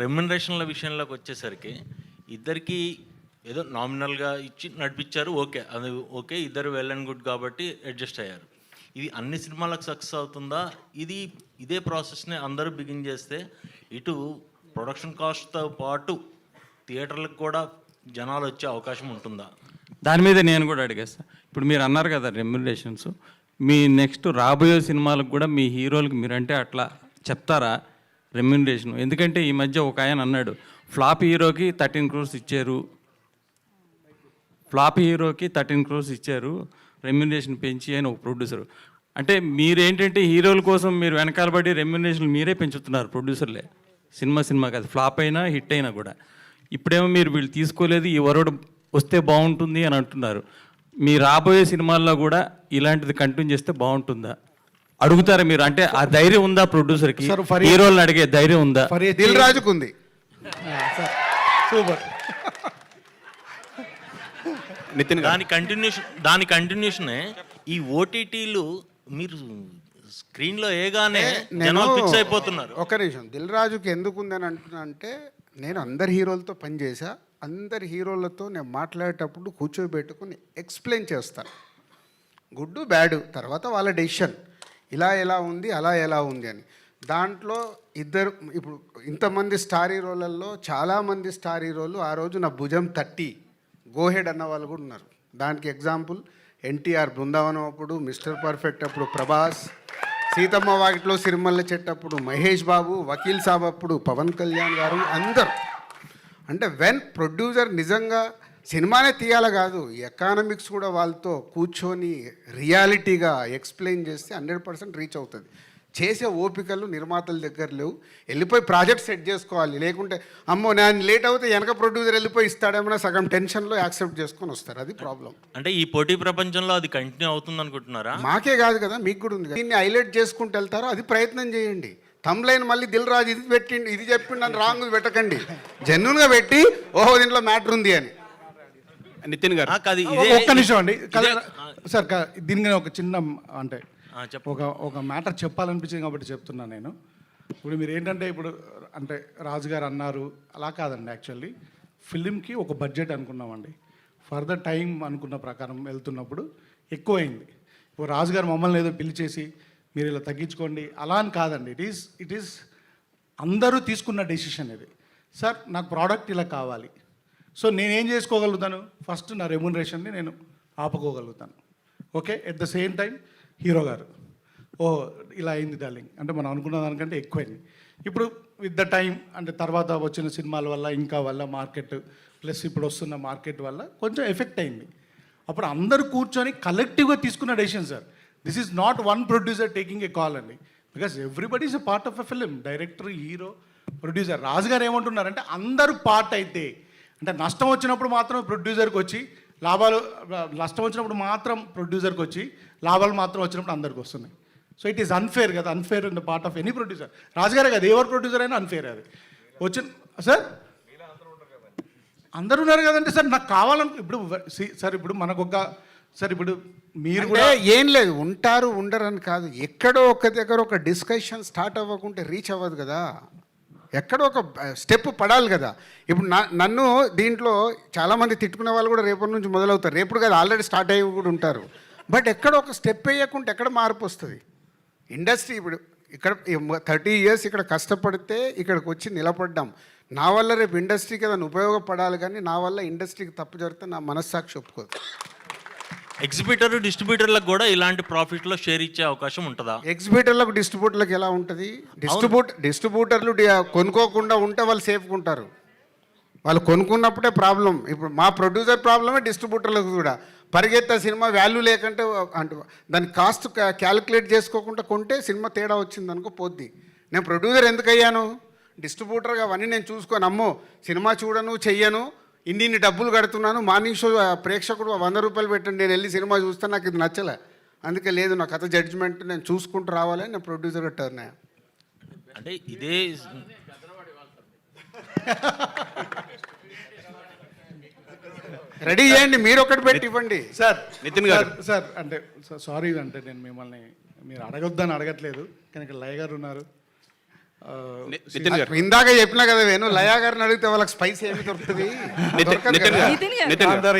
రెమ్యునరేషన్ల విషయంలోకి వచ్చేసరికి ఇద్దరికి ఏదో నామినల్గా ఇచ్చి నడిపించారు, ఓకే, అది ఓకే, ఇద్దరు వెల్ అండ్ గుడ్ కాబట్టి అడ్జస్ట్ అయ్యారు. ఇది అన్ని సినిమాలకు సక్సెస్ అవుతుందా? ఇదే ప్రాసెస్ని అందరూ బిగిన్ చేస్తే ఇటు ప్రొడక్షన్ కాస్ట్తో పాటు థియేటర్లకు కూడా జనాలు వచ్చే అవకాశం ఉంటుందా? దాని మీద నేను కూడా అడిగేస్తాను. ఇప్పుడు మీరు అన్నారు కదా రెమ్యునరేషన్స్, మీ నెక్స్ట్ రాబోయే సినిమాలకు కూడా మీ హీరోలకు మీరంటే అట్లా చెప్తారా రెమ్యునరేషన్? ఎందుకంటే ఈ మధ్య ఒక ఆయన అన్నాడు, ఫ్లాప్ హీరోకి 13 crores ఇచ్చారు, రెమ్యునరేషన్ పెంచి అని ఒక ప్రొడ్యూసర్. అంటే మీరేంటంటే హీరోల కోసం మీరు వెనకాల పడి రెమ్యునరేషన్ మీరే పెంచుతున్నారు ప్రొడ్యూసర్లే, సినిమా కాదు, ఫ్లాప్ అయినా హిట్ అయినా కూడా. ఇప్పుడేమో మీరు వీళ్ళు తీసుకోలేదు, ఈ వరడు వస్తే బాగుంటుంది అని అంటున్నారు. మీ రాబోయే సినిమాల్లో కూడా ఇలాంటిది కంటిన్యూ చేస్తే బాగుంటుందా అడుగుతారా మీరు? అంటే ఆ ధైర్యం ఉందా ప్రొడ్యూసర్కి? హీరోలను అడిగే ధైర్యం ఉందా? దిల్ రాజుకు ఉంది. సూపర్. నితిన్, దాని కంటిన్యూషనే ఈ ఓటీటీలు మీరు స్క్రీన్లో ఏగానే జనాలు ఫిక్స్ అయిపోతున్నారు. ఒక నిమిషం, దిల్ రాజుకి ఎందుకు ఉందని అంటున్నా అంటే, నేను అందరి హీరోలతో పనిచేసా, అందరి హీరోలతో నేను మాట్లాడేటప్పుడు కూర్చోబెట్టుకుని ఎక్స్ప్లెయిన్ చేస్తాను, గుడ్ బ్యాడ్, తర్వాత వాళ్ళ డెసిషన్, ఇలా ఎలా ఉంది అలా ఎలా ఉంది అని. దాంట్లో ఇద్దరు, ఇప్పుడు ఇంతమంది స్టార్ హీరోలలో చాలామంది స్టార్ హీరోలు ఆ రోజు నా భుజం తట్టి గోహెడ్ అన్న వాళ్ళు కూడా ఉన్నారు. దానికి ఎగ్జాంపుల్ ఎన్టీఆర్ బృందావనం అప్పుడు, మిస్టర్ పర్ఫెక్ట్ అప్పుడు ప్రభాస్, సీతమ్మ వాకిట్లో సిరిమల్ల చెట్టు అప్పుడు మహేష్ బాబు, వకీల్ సాబ్ అప్పుడు పవన్ కళ్యాణ్ గారు, అందరు. అంటే వెన్ ప్రొడ్యూసర్ నిజంగా సినిమానే తీయాల కాదు, ఎకానమిక్స్ కూడా వాళ్ళతో కూర్చొని రియాలిటీగా ఎక్స్ప్లెయిన్ చేస్తే 100% రీచ్ అవుతుంది. చేసే ఓపికలు నిర్మాతల దగ్గర లేవు. వెళ్ళిపోయి ప్రాజెక్ట్ సెట్ చేసుకోవాలి, లేకుంటే అమ్మో నేను లేట్ అవుతే వెనక ప్రొడ్యూసర్ వెళ్ళిపోయి ఇస్తాడేమన్నా సగం టెన్షన్లో యాక్సెప్ట్ చేసుకొని వస్తారు. అది ప్రాబ్లం. అంటే ఈ పోటీ ప్రపంచంలో అది కంటిన్యూ అవుతుంది అనుకుంటున్నారా? మాకే కాదు కదా, మీకు కూడా ఉంది. దీన్ని హైలైట్ చేసుకుంటూ వెళ్తారో అది ప్రయత్నం చేయండి. తమ్లైన్ మళ్ళీ దిల్ రాజు ఇది పెట్టిండి, ఇది చెప్పిండి అని రాంగ్ పెట్టకండి, జెన్యున్గా పెట్టి ఓహో దీంట్లో మ్యాటర్ ఉంది అని. నితిన్ గారు ఒక్క నిమిషం అండి సార్, దీనికి ఒక చిన్న అంటే ఒక మ్యాటర్ చెప్పాలనిపించింది కాబట్టి చెప్తున్నాను నేను. ఇప్పుడు మీరు ఏంటంటే ఇప్పుడు అంటే రాజుగారు అన్నారు, అలా కాదండి. యాక్చువల్లీ ఫిలింకి ఒక బడ్జెట్ అనుకున్నామండి, ఫర్దర్ టైం అనుకున్న ప్రకారం వెళ్తున్నప్పుడు ఎక్కువైంది. ఇప్పుడు రాజుగారు మమ్మల్ని ఏదో పిలిచేసి మీరు ఇలా తగ్గించుకోండి అలా అని కాదండి. ఇట్ ఈస్ అందరూ తీసుకున్న డెసిషన్ ఇది. సార్ నాకు ప్రోడక్ట్ ఇలా కావాలి, సో నేనేం చేసుకోగలుగుతాను, ఫస్ట్ నా రెమ్యునరేషన్ని నేను ఆపుకోగలుగుతాను. Okay, at the same time hero గారు ఓహో ఇలా అయింది డార్లింగ్ అంటే మనం అనుకున్న దానికంటే ఎక్కువైంది. ఇప్పుడు విత్ ద టైం అంటే తర్వాత వచ్చిన సినిమాల వల్ల ఇంకా వల్ల మార్కెట్ ప్లస్ ఇప్పుడు వస్తున్న మార్కెట్ వల్ల కొంచెం ఎఫెక్ట్ అయింది. అప్పుడు అందరూ కూర్చొని కలెక్టివ్గా తీసుకున్న decision sir. This is not one producer taking a call అండి, because everybody is a part of a film, director, hero, producer. రాజుగారు ఏమంటున్నారంటే అందరూ పార్ట్ అయితే, అంటే నష్టం వచ్చినప్పుడు మాత్రం ప్రొడ్యూసర్కి వచ్చి లాభాలు, నష్టం వచ్చినప్పుడు మాత్రం ప్రొడ్యూసర్కి వచ్చి లాభాలు మాత్రం వచ్చినప్పుడు అందరికి వస్తున్నాయి. సో ఇట్ ఈస్ అన్ఫేర్ కదా, unfair in the part of any producer. రాజుగారే కదా, ఎవరు ప్రొడ్యూసర్ అయినా అన్ఫేర్ అది వచ్చిన. సార్ అందరూ ఉన్నారు కదంటే సార్, నాకు కావాలను ఇప్పుడు సార్ ఇప్పుడు మనకు ఒక సార్ ఇప్పుడు మీరు కూడా ఏం లేదు, ఉంటారు ఉండరు అని కాదు, ఎక్కడో ఒక దగ్గర ఒక డిస్కషన్ స్టార్ట్ అవ్వకుంటే రీచ్ అవ్వదు కదా, ఎక్కడో ఒక స్టెప్ పడాలి కదా. ఇప్పుడు నన్ను దీంట్లో చాలామంది తిట్టుకునే వాళ్ళు కూడా రేపటి నుంచి మొదలవుతారు, రేపుడు కదా ఆల్రెడీ స్టార్ట్ అయ్యి కూడా ఉంటారు. బట్ ఎక్కడ ఒక స్టెప్ వేయకుంటే ఎక్కడ మార్పు వస్తుంది? ఇండస్ట్రీ ఇప్పుడు ఇక్కడ 30 years ఇక్కడ కష్టపడితే ఇక్కడికి వచ్చి నిలబడ్డాం. నా వల్ల రేపు ఇండస్ట్రీకి ఏదైనా ఉపయోగపడాలి, కానీ నా వల్ల ఇండస్ట్రీకి తప్పు జరిగితే నా మనస్సాక్షి ఒప్పుకోదు. ఎగ్జిబిటర్ డిస్ట్రిబ్యూటర్లకు కూడా ఇలాంటి ప్రాఫిట్లో షేర్ ఇచ్చే అవకాశం ఉంటుందా? ఎగ్జిబిటర్లకు డిస్ట్రిబ్యూటర్లకు ఎలా ఉంటుంది? డిస్ట్రిబ్యూటర్లు కొనుక్కోకుండా ఉంటే వాళ్ళు సేఫ్గా ఉంటారు, వాళ్ళు కొనుక్కున్నప్పుడే ప్రాబ్లం. ఇప్పుడు మా ప్రొడ్యూసర్ ప్రాబ్లమే డిస్ట్రిబ్యూటర్లకు కూడా. పరిగెత్తే సినిమా వాల్యూ లేకుంటే అంటే దాని కాస్ట్ క్యాలిక్యులేట్ చేసుకోకుండా కొంటే సినిమా తేడా వచ్చింది అనుకో పోద్ది. నేను ప్రొడ్యూసర్ ఎందుకు అయ్యాను? డిస్ట్రిబ్యూటర్గా అవన్నీ నేను చూసుకొని అమ్మో సినిమా చూడను చెయ్యను, ఇన్ని డబ్బులు కడుతున్నాను, మార్నింగ్ షో ప్రేక్షకుడు 100 రూపాయలు పెట్టండి, నేను వెళ్ళి సినిమా చూస్తాను, నాకు ఇది నచ్చలే, అందుకే లేదు నా కథ జడ్జిమెంట్ నేను చూసుకుంటూ రావాలని నేను ప్రొడ్యూసర్గా టర్న్ అయ్యా. అంటే ఇదే రెడీ చేయండి, మీరు ఒకటి పెట్టి ఇవ్వండి సార్. నితిన్ గారు సార్ అంటే సారీ అంటే నేను మిమ్మల్ని మీరు అడగొద్దని అడగట్లేదు, కానీ ఇక్కడ లయ గారు ఉన్నారు, నితిన్ గారు ఇందాక చెప్పినా కదా వేణు లయా గారిని అడిగితే వాళ్ళకి స్పైస్ ఏమి దొరుకుతుంది నితిన్ దొరకదు నితిన్ కదా. గారు నితిన్ గారు